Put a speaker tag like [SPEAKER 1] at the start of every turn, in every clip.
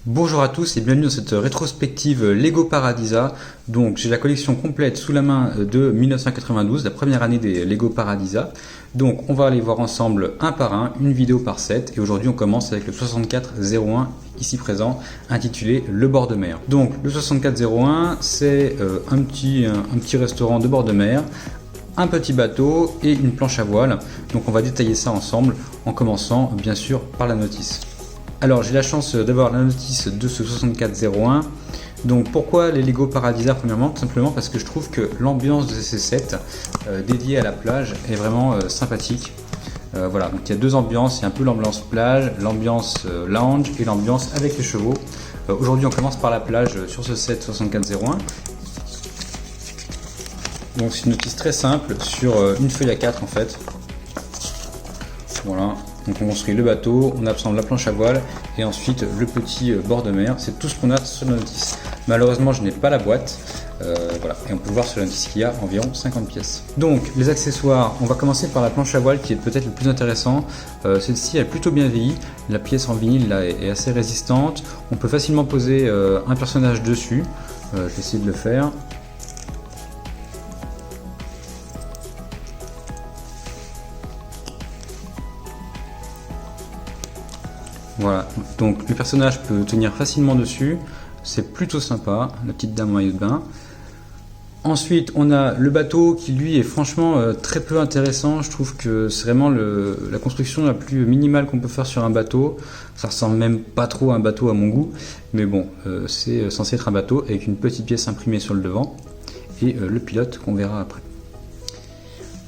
[SPEAKER 1] Bonjour à tous et bienvenue dans cette rétrospective Lego Paradisa. Donc j'ai la collection complète sous la main de 1992, la première année des Lego Paradisa. Donc on va aller voir ensemble un par un, une vidéo par set. Et aujourd'hui on commence avec le 6401 ici présent, intitulé Le bord de mer. Donc le 6401 c'est un petit restaurant de bord de mer, un petit bateau et une planche à voile. Donc on va détailler ça ensemble en commençant bien sûr par la notice. Alors j'ai la chance d'avoir la notice de ce 6401. Donc pourquoi les Lego Paradisa? Premièrement, tout simplement parce que je trouve que l'ambiance de ces sets dédiés à la plage est vraiment sympathique. Voilà, donc il y a deux ambiances, il y a un peu l'ambiance plage, l'ambiance lounge et l'ambiance avec les chevaux. Aujourd'hui on commence par la plage sur ce set 6401. Donc c'est une notice très simple sur une feuille A4 en fait. Voilà. Donc on construit le bateau, on assemble la planche à voile et ensuite le petit bord de mer. C'est tout ce qu'on a sur la notice. Malheureusement je n'ai pas la boîte. Voilà. Et on peut voir sur la notice qu'il y a environ 50 pièces. Donc les accessoires, on va commencer par la planche à voile qui est peut-être le plus intéressant. Celle-ci est plutôt bien vieillie. La pièce en vinyle là est assez résistante. On peut facilement poser un personnage dessus. Je vais essayer de le faire. Voilà, donc le personnage peut tenir facilement dessus, c'est plutôt sympa, la petite dame en maillot de bain. Ensuite, on a le bateau qui lui est franchement très peu intéressant. Je trouve que c'est vraiment la construction la plus minimale qu'on peut faire sur un bateau. Ça ressemble même pas trop à un bateau à mon goût, mais bon, c'est censé être un bateau avec une petite pièce imprimée sur le devant et le pilote qu'on verra après.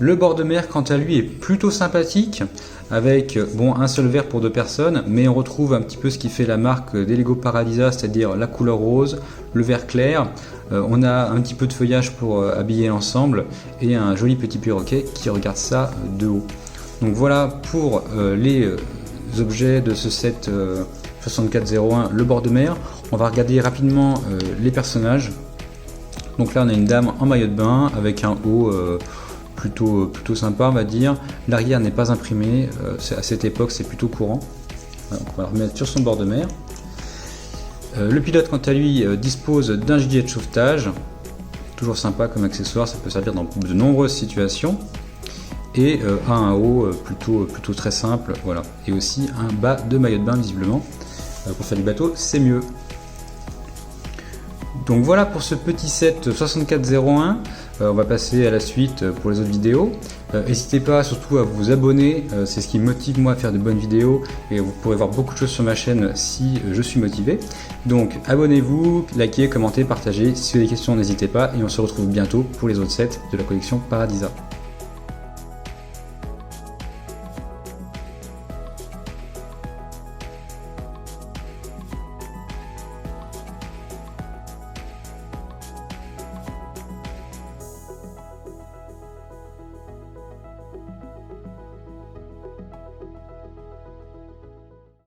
[SPEAKER 1] Le bord de mer, quant à lui, est plutôt sympathique, avec bon, un seul verre pour deux personnes, mais on retrouve un petit peu ce qui fait la marque des Lego Paradisa, c'est-à-dire la couleur rose, le vert clair. On a un petit peu de feuillage pour habiller l'ensemble et un joli petit perroquet qui regarde ça de haut. Donc voilà pour les objets de ce set 6401, le bord de mer. On va regarder rapidement les personnages. Donc là on a une dame en maillot de bain avec un haut plutôt sympa on va dire. L'arrière n'est pas imprimé, à cette époque c'est plutôt courant. Donc on va le remettre sur son bord de mer. Le pilote quant à lui dispose d'un gilet de sauvetage, toujours sympa comme accessoire, ça peut servir dans de nombreuses situations. Et un haut plutôt très simple, voilà. Et aussi un bas de maillot de bain visiblement. Pour faire du bateau c'est mieux. Donc voilà pour ce petit set 6401. On va passer à la suite pour les autres vidéos. N'hésitez pas surtout à vous abonner, c'est ce qui me motive moi à faire de bonnes vidéos et vous pourrez voir beaucoup de choses sur ma chaîne si je suis motivé. Donc abonnez-vous, likez, commentez, partagez. Si vous avez des questions n'hésitez pas et on se retrouve bientôt pour les autres sets de la collection Paradisa.